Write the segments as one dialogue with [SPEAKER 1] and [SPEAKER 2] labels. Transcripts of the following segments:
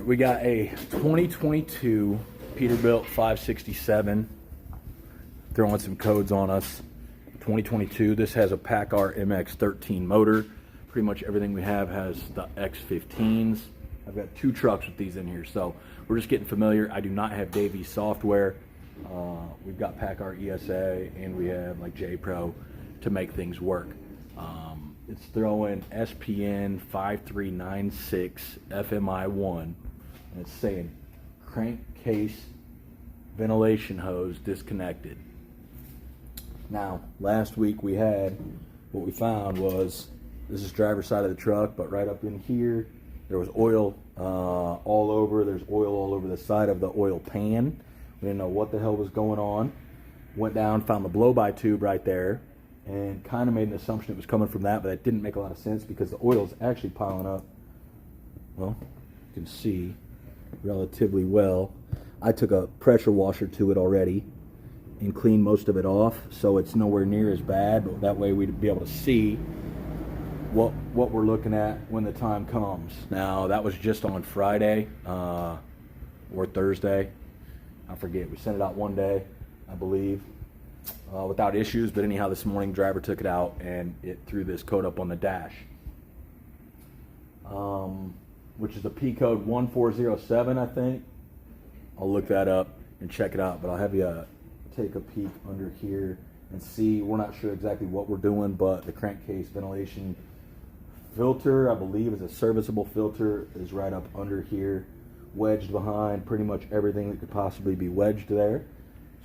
[SPEAKER 1] We got a 2022 Peterbilt 567, throwing some codes on us. 2022, this has a paccar mx13 motor. Pretty much everything we have has the X15s. I've got 2 trucks with these in here, so we're just getting familiar. I do not have Davies software. We've got paccar ESA, and we have like J-Pro to make things work. It's throwing SPN 5396 FMI 1, and it's saying Crankcase Ventilation Hose Disconnected. Now, last week we had, what we found was, this is driver's side of the truck, but right up in here, there was oil all over. There's oil all over the side of the oil pan. We didn't know what the hell was going on. Went down, found the blow-by tube right there, and kind of made an assumption it was coming from that, but that didn't make a lot of sense because the oil is actually piling up. Well, you can see relatively well. I took a pressure washer to it already and cleaned most of it off, so it's nowhere near as bad, but that way we'd be able to see what we're looking at when the time comes. Now, that was just on Friday or Thursday. I forget. We sent it out one day, I believe, without issues, but anyhow, this morning driver took it out and it threw this code up on the dash, which is the P code 1407, I think. I'll look that up and check it out, but I'll have you take a peek under here and see. We're not sure exactly what we're doing, but the crankcase ventilation filter, I believe, is a serviceable filter, is right up under here, wedged behind pretty much everything that could possibly be wedged there.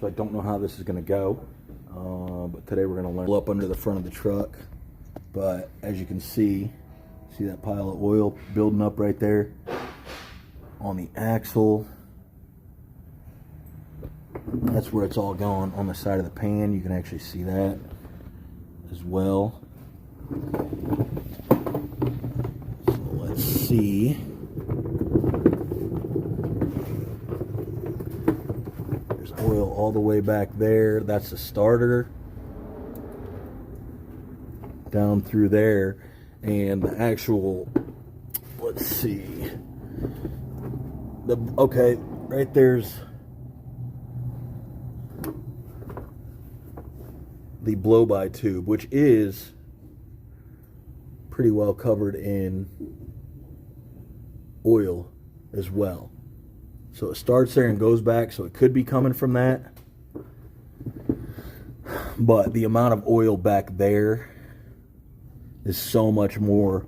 [SPEAKER 1] So I don't know how this is going to go, but today we're going to learn. Up under the front of the truck, but as you can see that pile of oil building up right there on the axle. That's where it's all going, on the side of the pan. You can actually see that as well. So let's see. There's oil all the way back there. That's the starter. Down through there. And the actual, let's see. Okay, right there's the blow-by tube, which is pretty well covered in oil as well. So it starts there and goes back, so it could be coming from that. But the amount of oil back there is so much more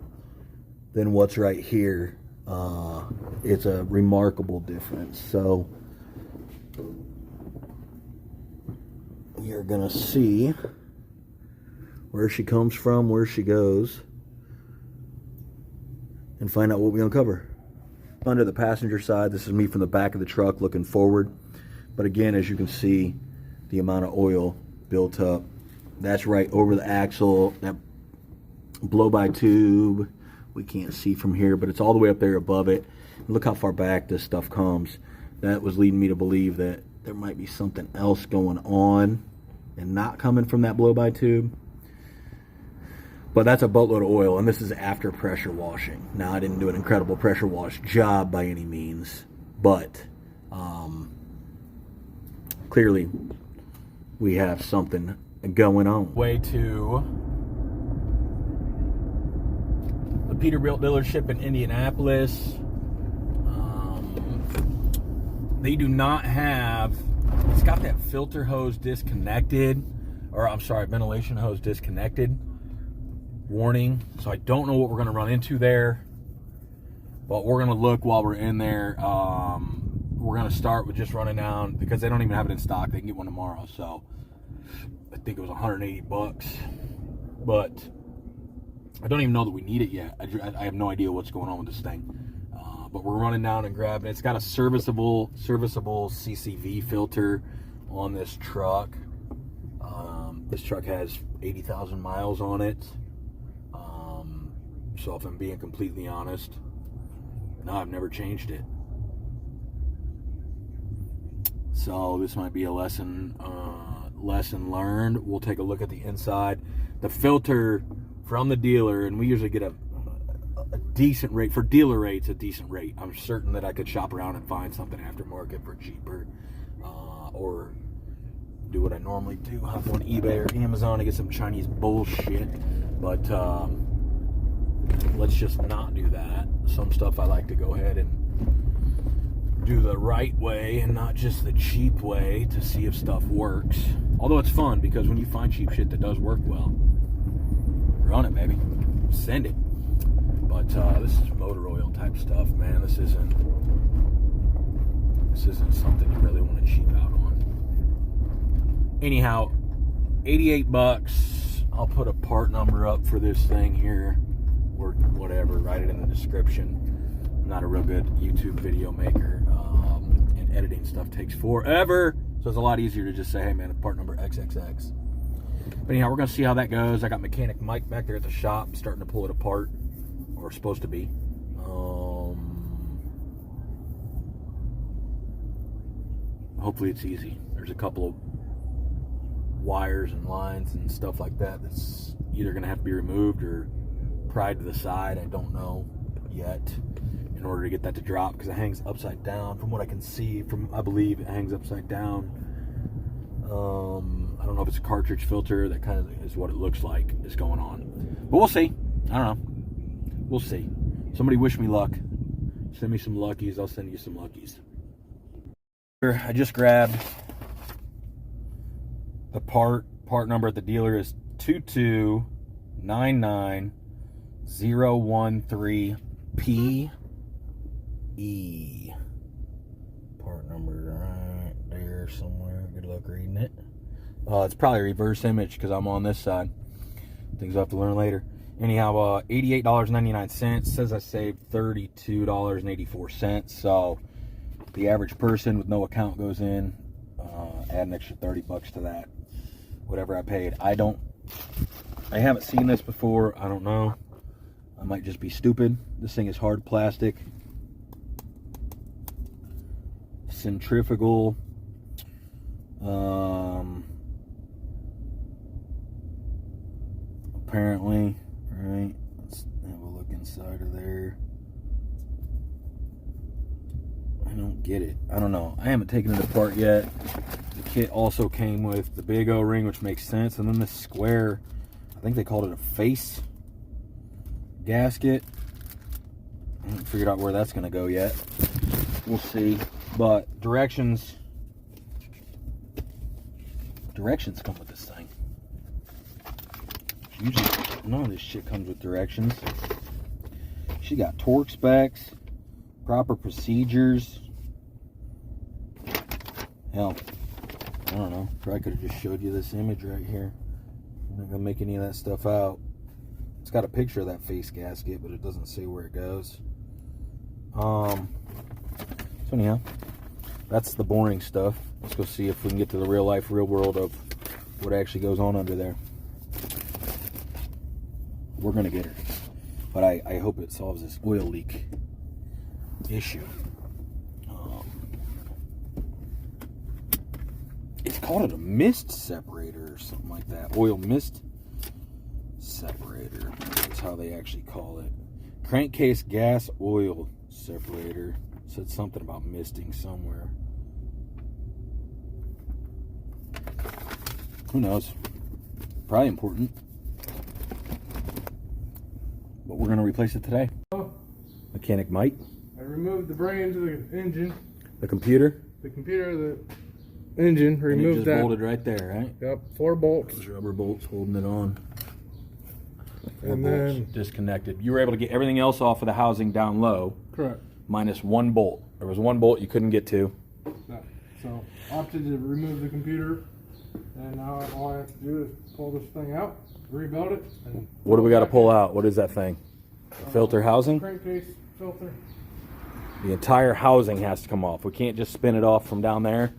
[SPEAKER 1] than what's right here. It's a remarkable difference. So you're gonna see where she comes from, where she goes, and find out what we uncover. Under the passenger side, this is me from the back of the truck looking forward. But again, as you can see, the amount of oil built up. That's right over the axle. That blow-by tube, we can't see from here, but it's all the way up there above it. Look how far back this stuff comes. That was leading me to believe that there might be something else going on and not coming from that blow-by tube. But that's a boatload of oil, and this is after pressure washing. Now, I didn't do an incredible pressure wash job by any means, but clearly we have something going on. Way to the Peterbilt dealership in Indianapolis. They do not have, it's got that filter hose disconnected, or I'm sorry, ventilation hose disconnected warning. So I don't know what we're going to run into there, but we're going to look while we're in there. We're going to start with just running down, because they don't even have it in stock. They can get one tomorrow. So I think it was 180 bucks, but I don't even know that we need it yet. I have no idea what's going on with this thing. But we're running down and grabbing it. It's got a serviceable CCV filter on this truck. This truck has 80,000 miles on it. So if I'm being completely honest, no, I've never changed it. So this might be a lesson learned. We'll take a look at the inside. The filter from the dealer, and we usually get a a decent rate. For dealer rates, a decent rate. I'm certain that I could shop around and find something aftermarket for cheaper, or do what I normally do, hop on eBay or Amazon and get some Chinese bullshit. But let's just not do that. Some stuff I like to go ahead and do the right way and not just the cheap way to see if stuff works. Although it's fun, because when you find cheap shit that does work well, run it, baby. Send it. But this is motor oil type stuff, man. This isn't something you really want to cheap out on. Anyhow, 88 bucks. I'll put a part number up for this thing here, or whatever. Write it in the description. I'm not a real good YouTube video maker, and editing stuff takes forever. So it's a lot easier to just say, hey man, part number XXX. But anyhow, we're gonna see how that goes. I got mechanic Mike back there at the shop, starting to pull it apart, or supposed to be. Hopefully it's easy. There's a couple of wires and lines and stuff like that that's either gonna have to be removed or pried to the side. I don't know yet, in order to get that to drop, because it hangs upside down. From what I can see, I believe it hangs upside down. I don't know if it's a cartridge filter. That kind of is what it looks like is going on, but we'll see. I don't know. We'll see. Somebody wish me luck. Send me some luckies. I'll send you some luckies. I just grabbed the part number at the dealer is 2299013PE. Part number right there somewhere. Good luck reading it. It's probably a reverse image because I'm on this side. Things I'll have to learn later. Anyhow, $88.99. Says I saved $32.84. So the average person with no account goes in, add an extra 30 bucks to that. Whatever I paid. I haven't seen this before. I don't know. I might just be stupid. This thing is hard plastic. Centrifugal. Apparently, right? Let's have a look inside of there. I don't get it. I don't know. I haven't taken it apart yet. The kit also came with the big O-ring, which makes sense, and then this square, I think they called it a face gasket. I haven't figured out where that's going to go yet. We'll see. But directions come with this thing. Usually none of this shit comes with directions. She got torque specs, proper procedures. Hell, I don't know. Probably could have just showed you this image right here. I'm not gonna make any of that stuff out. It's got a picture of that face gasket, but it doesn't say where it goes. So anyhow, that's the boring stuff. Let's go see if we can get to the real life, real world of what actually goes on under there. We're gonna get her, but I hope it solves this oil leak issue. It's called a mist separator or something like that. Oil mist separator. That's how they actually call it. Crankcase gas oil separator. Said something about misting somewhere. Who knows? Probably important. But we're going to replace it today. Mechanic Mike.
[SPEAKER 2] I removed the brains of the engine.
[SPEAKER 1] The computer?
[SPEAKER 2] The computer, the engine, removed
[SPEAKER 1] and it just
[SPEAKER 2] that.
[SPEAKER 1] bolted right there, right?
[SPEAKER 2] Yep, 4 bolts.
[SPEAKER 1] Those rubber bolts holding it on.
[SPEAKER 2] And then
[SPEAKER 1] disconnected. You were able to get everything else off of the housing down low.
[SPEAKER 2] Correct.
[SPEAKER 1] Minus 1 bolt. There was 1 bolt you couldn't get to.
[SPEAKER 2] No. So opted to remove the computer, and now all I have to do is pull this thing out, rebuild it. And
[SPEAKER 1] what do we got to pull out? What is that thing? The filter housing?
[SPEAKER 2] Crankcase filter.
[SPEAKER 1] The entire housing has to come off. We can't just spin it off from down there.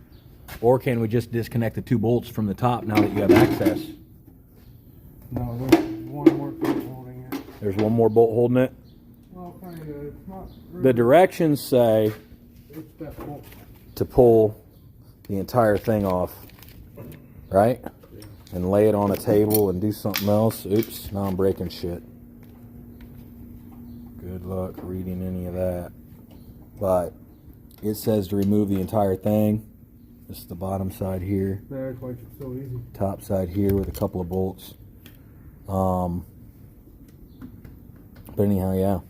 [SPEAKER 1] Or can we just disconnect the 2 bolts from the top now that you have access?
[SPEAKER 2] No, there's one more bolt holding it.
[SPEAKER 1] There's 1 more bolt holding it?
[SPEAKER 2] Well, kind of. It's not really.
[SPEAKER 1] The directions say
[SPEAKER 2] It's that bolt.
[SPEAKER 1] to pull the entire thing off, right? And lay it on a table and do something else. Oops, now I'm breaking shit. Good luck reading any of that. But it says to remove the entire thing. This is the bottom side here.
[SPEAKER 2] They act like it's so easy.
[SPEAKER 1] Top side here with a couple of bolts. But anyhow, yeah.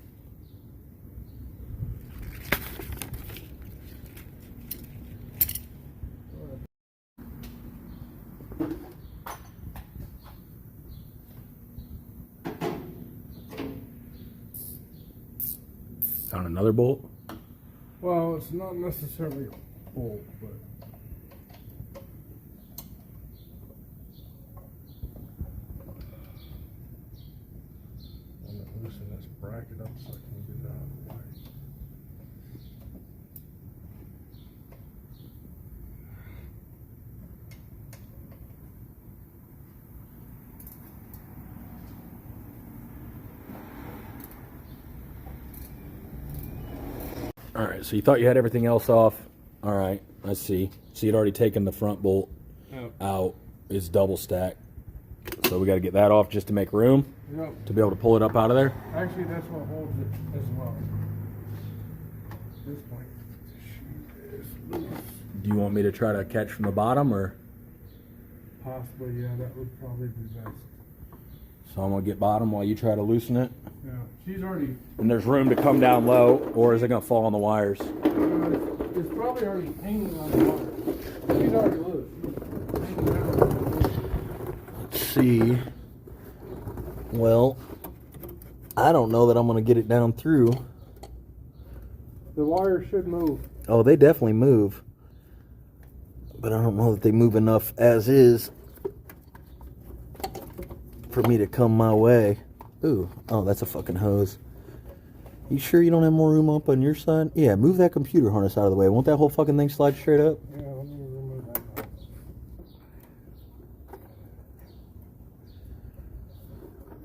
[SPEAKER 1] Found another bolt?
[SPEAKER 2] Well, it's not necessarily a bolt, but I'm gonna loosen this bracket up so I can get it out of the way.
[SPEAKER 1] All right, so you thought you had everything else off. All right, I see. So you'd already taken the front bolt out. It's double stacked. So we got to get that off just to make room to be able to pull it up out of there.
[SPEAKER 2] Actually, that's what holds it as well. This point is loose.
[SPEAKER 1] Do you want me to try to catch from the bottom, or?
[SPEAKER 2] Possibly, yeah, that would probably be best.
[SPEAKER 1] So I'm gonna get bottom while you try to loosen it.
[SPEAKER 2] Yeah, she's already.
[SPEAKER 1] And there's room to come down low, or is it gonna fall on the wires?
[SPEAKER 2] It's probably already hanging on the wire. She's already loose. Hanging down.
[SPEAKER 1] Let's see. Well, I don't know that I'm gonna get it down through.
[SPEAKER 2] The wire should move.
[SPEAKER 1] Oh, they definitely move. But I don't know that they move enough as is for me to come my way. Ooh, oh, that's a fucking hose. You sure you don't have more room up on your side? Yeah, move that computer harness out of the way. Won't that whole fucking thing slide straight up?
[SPEAKER 2] Yeah, let me remove that now.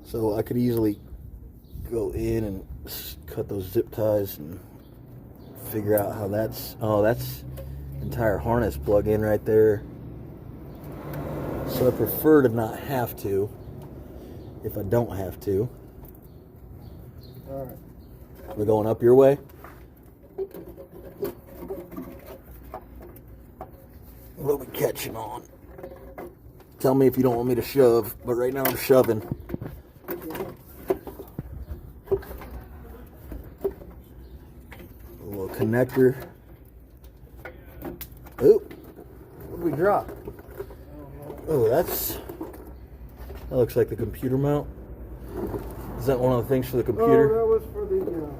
[SPEAKER 1] So I could easily go in and cut those zip ties and figure out how that's... Oh, that's entire harness plug in right there. So I prefer to not have to, if I don't have to.
[SPEAKER 2] Alright.
[SPEAKER 1] We're going up your way? What are we catching on? Tell me if you don't want me to shove, but right now I'm shoving. A little connector. Oh, what did we drop? Oh, that looks like the computer mount. Is that one of the things for the computer?
[SPEAKER 2] Oh, that was for the.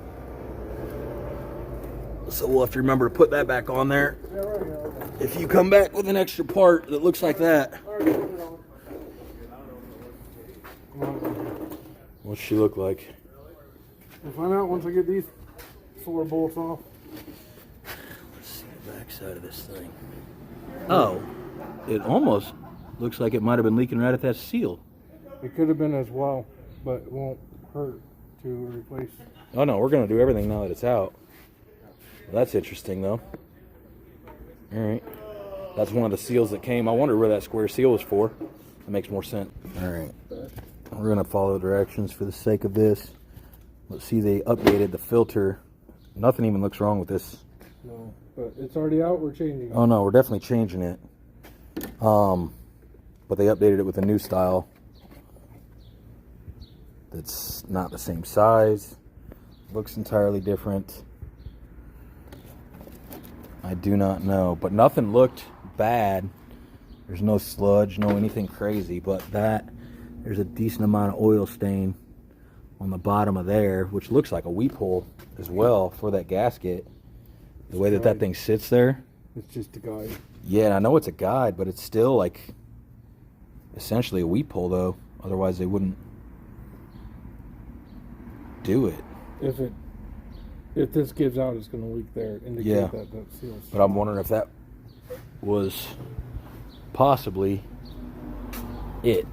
[SPEAKER 1] So we'll have to remember to put that back on there.
[SPEAKER 2] Yeah, right here.
[SPEAKER 1] If you come back with an extra part that looks like that.
[SPEAKER 2] Already put it on.
[SPEAKER 1] What's she look like?
[SPEAKER 2] We'll find out once I get these 4 bolts off.
[SPEAKER 1] Let's see the back side of this thing. Oh, it almost looks like it might have been leaking right at that seal.
[SPEAKER 2] It could have been as well, but it won't hurt to replace.
[SPEAKER 1] Oh no, we're gonna do everything now that it's out. Well, that's interesting though. All right, that's one of the seals that came. I wonder where that square seal was for. That makes more sense. All right, we're gonna follow directions for the sake of this. Let's see, they updated the filter. Nothing even looks wrong with this.
[SPEAKER 2] No, but it's already out. We're changing it.
[SPEAKER 1] Oh no, we're definitely changing it. But they updated it with a new style. That's not the same size. Looks entirely different. I do not know, but nothing looked bad. There's no sludge, no anything crazy, but there's a decent amount of oil stain on the bottom of there, which looks like a weep hole as well for that gasket. The way that thing sits there.
[SPEAKER 2] It's just a guide.
[SPEAKER 1] Yeah, and I know it's a guide, but it's still like essentially a weep hole though. Otherwise they wouldn't do it.
[SPEAKER 2] If this gives out, it's going to leak there. Indicate that seals.
[SPEAKER 1] But I'm wondering if that was possibly it.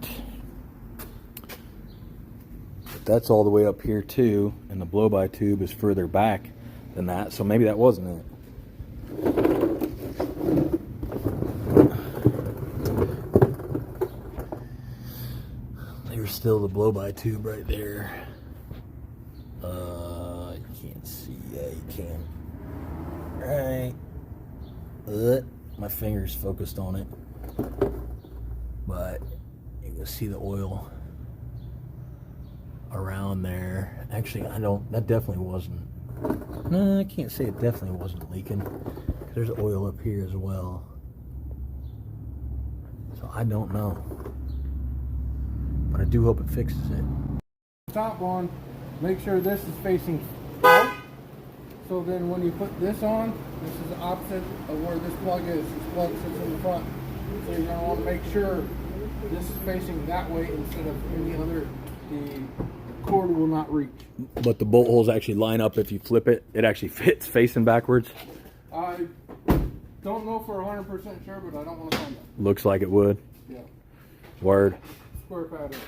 [SPEAKER 1] But that's all the way up here too, and the blow-by tube is further back than that, so maybe that wasn't it. There's still the blow-by tube right there. right. My finger's focused on it, but you can see the oil around there. Actually, that definitely wasn't. No, I can't say it definitely wasn't leaking. There's oil up here as well. So I don't know. But I do hope it fixes it.
[SPEAKER 2] Top on, make sure this is facing out. So then when you put this on, this is the opposite of where this plug is. This plug sits in the front. So you're going to want to make sure this is facing that way instead of any other. The cord will not reach.
[SPEAKER 1] But the bolt holes actually line up if you flip it. It actually fits facing backwards.
[SPEAKER 2] I don't know for 100% sure, but I don't want to find out.
[SPEAKER 1] Looks like it would.
[SPEAKER 2] Yeah.
[SPEAKER 1] Word.
[SPEAKER 2] Square pattern.